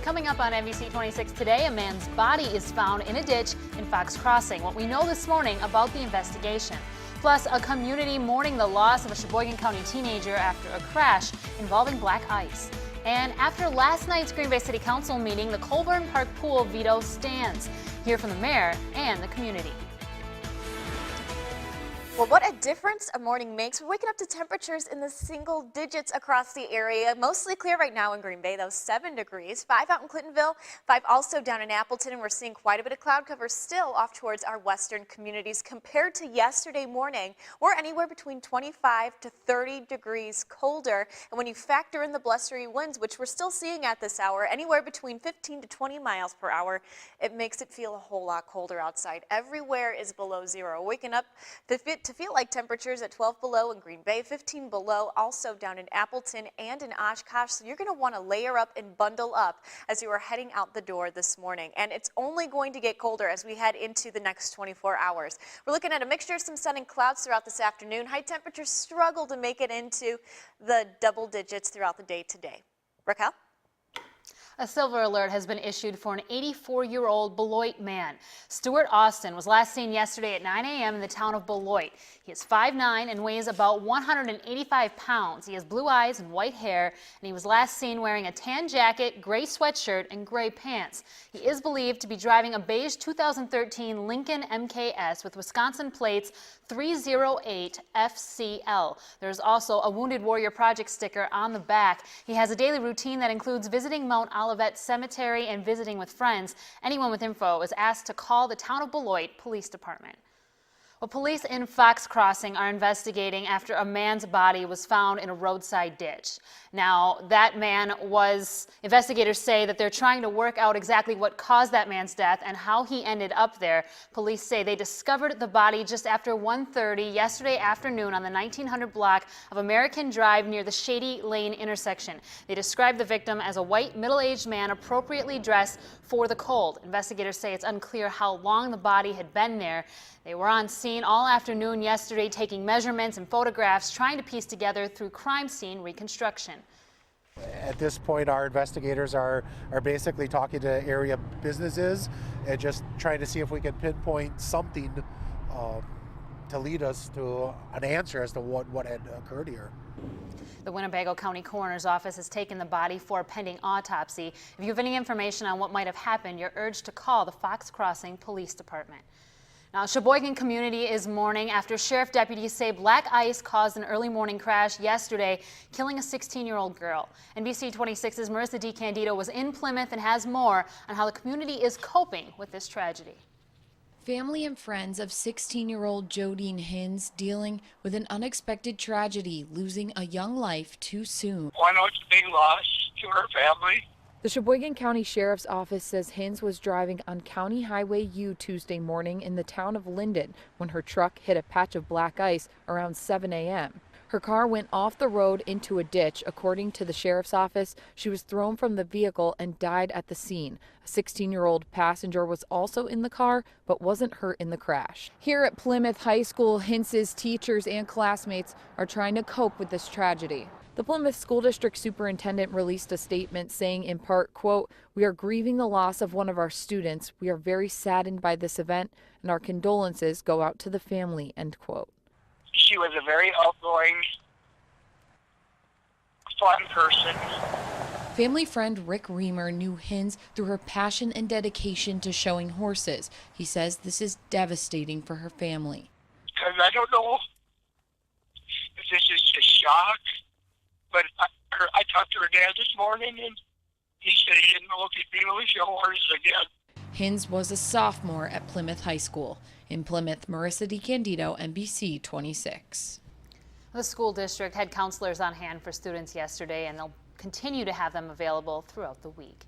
Coming up on NBC 26 today, a man's body is found in a ditch in Fox Crossing. What we know this morning about the investigation. Plus, a community mourning the loss of a Sheboygan County teenager after a crash involving black ice. And after last night's Green Bay City Council meeting, the Colburn Park pool veto stands. Hear from the mayor and the community. Well, what a difference a morning makes. We're waking up to temperatures in the single digits across the area. Mostly clear right now in Green Bay, though, 7 degrees. 5 out in Clintonville, 5 also down in Appleton, and we're seeing quite a bit of cloud cover still off towards our western communities. Compared to yesterday morning, we're anywhere between 25 to 30 degrees colder. And when you factor in the blustery winds, which we're still seeing at this hour, anywhere between 15 to 20 miles per hour, it makes it feel a whole lot colder outside. Everywhere is below zero. Waking up to feel like temperatures at 12 below in Green Bay, 15 below also down in Appleton and in Oshkosh. So you're going to want to layer up and bundle up as you are heading out the door this morning. And it's only going to get colder as we head into the next 24 hours. We're looking at a mixture of some sun and clouds throughout this afternoon. High temperatures struggle to make it into the double digits throughout the day today. Raquel? A silver alert has been issued for an 84-year-old Beloit man. Stuart Austin was last seen yesterday at 9 a.m. in the town of Beloit. He is 5'9" and weighs about 185 pounds. He has blue eyes and white hair, and he was last seen wearing a tan jacket, gray sweatshirt, and gray pants. He is believed to be driving a beige 2013 Lincoln MKS with Wisconsin plates 308 FCL. There's also a Wounded Warrior Project sticker on the back. He has a daily routine that includes visiting Mount Olivet Cemetery and visiting with friends. Anyone with info is asked to call the Town of Beloit Police Department. Well, police in Fox Crossing are investigating after a man's body was found in a roadside ditch. Now, investigators say that they're trying to work out exactly what caused that man's death and how he ended up there. Police say they discovered the body just after 1:30 yesterday afternoon on the 1900 block of American Drive near the Shady Lane intersection. They described the victim as a white, middle-aged man appropriately dressed for the cold. Investigators say it's unclear how long the body had been there. They were on scene all afternoon yesterday taking measurements and photographs, trying to piece together through crime scene reconstruction. At this point, our investigators are basically talking to area businesses and just trying to see if we can pinpoint something to lead us to an answer as to what had occurred here. The Winnebago County Coroner's Office has taken the body for a pending autopsy. If you have any information on what might have happened, you're urged to call the Fox Crossing Police Department. Now, Sheboygan community is mourning after sheriff deputies say black ice caused an early morning crash yesterday, killing a 16-year-old girl. NBC 26's Marissa DiCandido was in Plymouth and has more on how the community is coping with this tragedy. Family and friends of 16-year-old Jodine Hins dealing with an unexpected tragedy, losing a young life too soon. I know it's a big loss to her family. The Sheboygan County Sheriff's Office says Hins was driving on County Highway U Tuesday morning in the town of Linden when her truck hit a patch of black ice around 7 a.m. Her car went off the road into a ditch. According to the Sheriff's Office, she was thrown from the vehicle and died at the scene. A 16-year-old passenger was also in the car but wasn't hurt in the crash. Here at Plymouth High School, Hins's teachers and classmates are trying to cope with this tragedy. The Plymouth School District Superintendent released a statement saying in part, quote, "We are grieving the loss of one of our students. We are very saddened by this event and our condolences go out to the family," end quote. She was a very outgoing, fun person. Family friend Rick Reamer knew Hins through her passion and dedication to showing horses. He says this is devastating for her family. Because I don't know if this is just shock, but I talked to her dad this morning, and he said he didn't know if he'd be able to show horses again. Hins was a sophomore at Plymouth High School. In Plymouth, Marissa DiCandido, NBC 26. The school district had counselors on hand for students yesterday, and they'll continue to have them available throughout the week.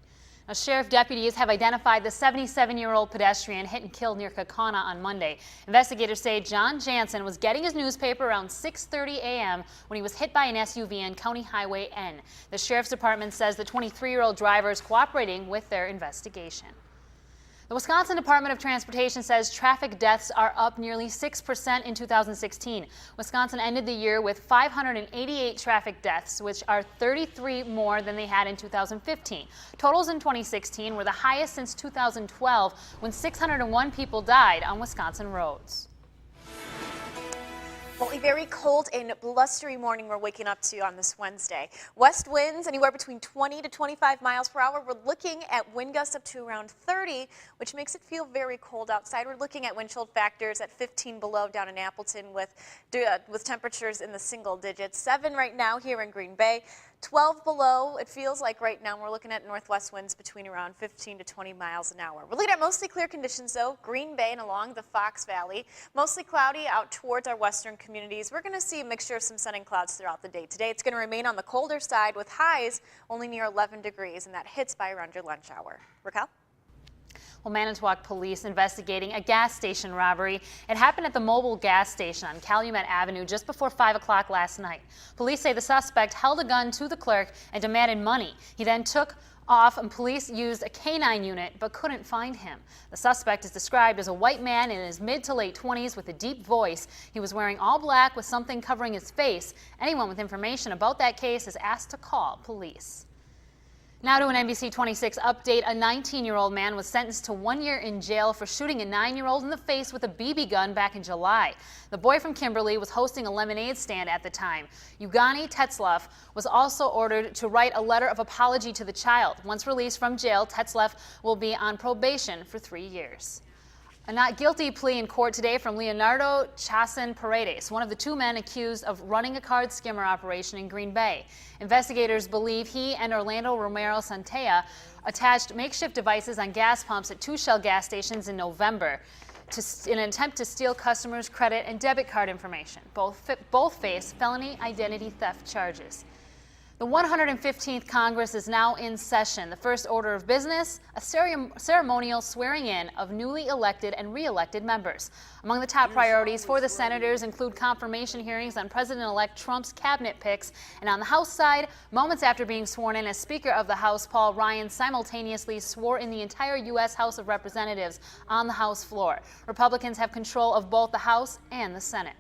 Now, sheriff deputies have identified the 77-year-old pedestrian hit and killed near Kaukauna on Monday. Investigators say John Jansen was getting his newspaper around 6:30 a.m. when he was hit by an SUV on County Highway N. The sheriff's department says the 23-year-old driver is cooperating with their investigation. The Wisconsin Department of Transportation says traffic deaths are up nearly 6% in 2016. Wisconsin ended the year with 588 traffic deaths, which are 33 more than they had in 2015. Totals in 2016 were the highest since 2012, when 601 people died on Wisconsin roads. Well, a very cold and blustery morning we're waking up to on this Wednesday. West winds anywhere between 20 to 25 miles per hour. We're looking at wind gusts up to around 30, which makes it feel very cold outside. We're looking at wind chill factors at 15 below down in Appleton with temperatures in the single digits. 7 right now here in Green Bay. 12 below, it feels like right now. We're looking at northwest winds between around 15 to 20 miles an hour. We're looking at mostly clear conditions though, Green Bay and along the Fox Valley. Mostly cloudy out towards our western communities. We're going to see a mixture of some sun and clouds throughout the day. Today it's going to remain on the colder side with highs only near 11 degrees, and that hits by around your lunch hour. Raquel? Well, Manitowoc police investigating a gas station robbery. It happened at the Mobile gas station on Calumet Avenue just before 5 o'clock last night. Police say the suspect held a gun to the clerk and demanded money. He then took off, and police used a canine unit but couldn't find him. The suspect is described as a white man in his mid to late 20s with a deep voice. He was wearing all black with something covering his face. Anyone with information about that case is asked to call police. Now to an NBC 26 update. A 19-year-old man was sentenced to 1 year in jail for shooting a 9-year-old in the face with a BB gun back in July. The boy from Kimberly was hosting a lemonade stand at the time. Yugani Tetzlaff was also ordered to write a letter of apology to the child. Once released from jail, Tetzlaff will be on probation for 3 years. A not guilty plea in court today from Leonardo Chasen Paredes, one of the 2 men accused of running a card skimmer operation in Green Bay. Investigators believe he and Orlando Romero Santea attached makeshift devices on gas pumps at 2 Shell gas stations in November in an attempt to steal customers' credit and debit card information. Both face felony identity theft charges. The 115th Congress is now in session. The first order of business, a ceremonial swearing in of newly elected and re-elected members. Among the top priorities for the senators include confirmation hearings on President-elect Trump's cabinet picks. And on the House side, moments after being sworn in as Speaker of the House, Paul Ryan simultaneously swore in the entire U.S. House of Representatives on the House floor. Republicans have control of both the House and the Senate.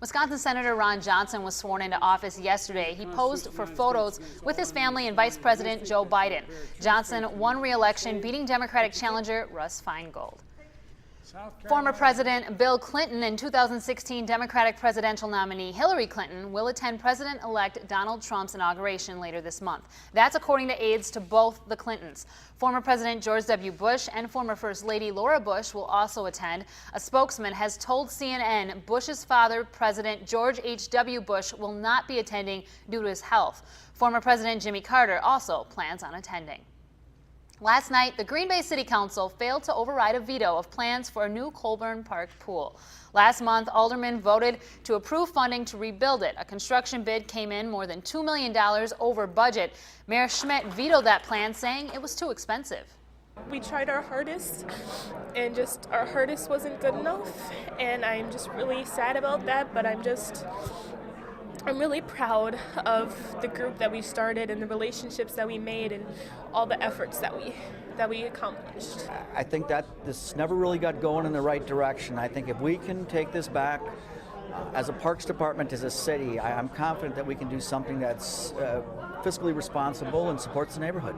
Wisconsin Senator Ron Johnson was sworn into office yesterday. He posed for photos with his family and Vice President Joe Biden. Johnson won re-election, beating Democratic challenger Russ Feingold. Former President Bill Clinton and 2016 Democratic presidential nominee Hillary Clinton will attend President-elect Donald Trump's inauguration later this month. That's according to aides to both the Clintons. Former President George W. Bush and former First Lady Laura Bush will also attend. A spokesman has told CNN Bush's father, President George H.W. Bush, will not be attending due to his health. Former President Jimmy Carter also plans on attending. Last night, the Green Bay City Council failed to override a veto of plans for a new Colburn Park pool. Last month, aldermen voted to approve funding to rebuild it. A construction bid came in more than $2 million over budget. Mayor Schmidt vetoed that plan, saying it was too expensive. We tried our hardest, and just our hardest wasn't good enough, and I'm just really sad about that, but I'm really proud of the group that we started and the relationships that we made and all the efforts that we accomplished. I think that this never really got going in the right direction. I think if we can take this back as a Parks Department, as a city, I'm confident that we can do something that's fiscally responsible and supports the neighborhood.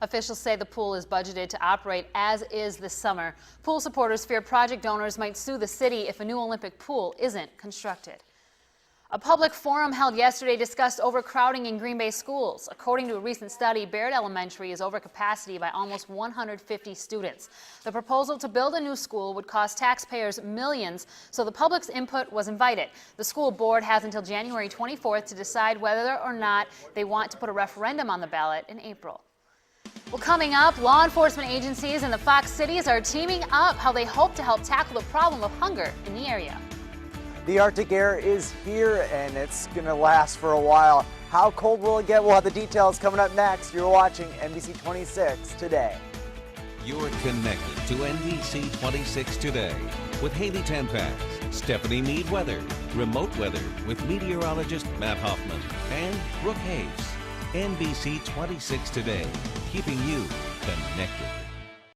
Officials say the pool is budgeted to operate as is this summer. Pool supporters fear project owners might sue the city if a new Olympic pool isn't constructed. A public forum held yesterday discussed overcrowding in Green Bay schools. According to a recent study, Baird Elementary is over capacity by almost 150 students. The proposal to build a new school would cost taxpayers millions, so the public's input was invited. The school board has until January 24th to decide whether or not they want to put a referendum on the ballot in April. Well, coming up, law enforcement agencies in the Fox cities are teaming up how they hope to help tackle the problem of hunger in the area. The Arctic air is here, and it's going to last for a while. How cold will it get? We'll have the details coming up next. You're watching NBC 26 Today. You're connected to NBC 26 Today with Haley Tenpax, Stephanie Mead Weather, Remote Weather with meteorologist Matt Hoffman, and Brooke Hayes. NBC 26 Today, keeping you connected.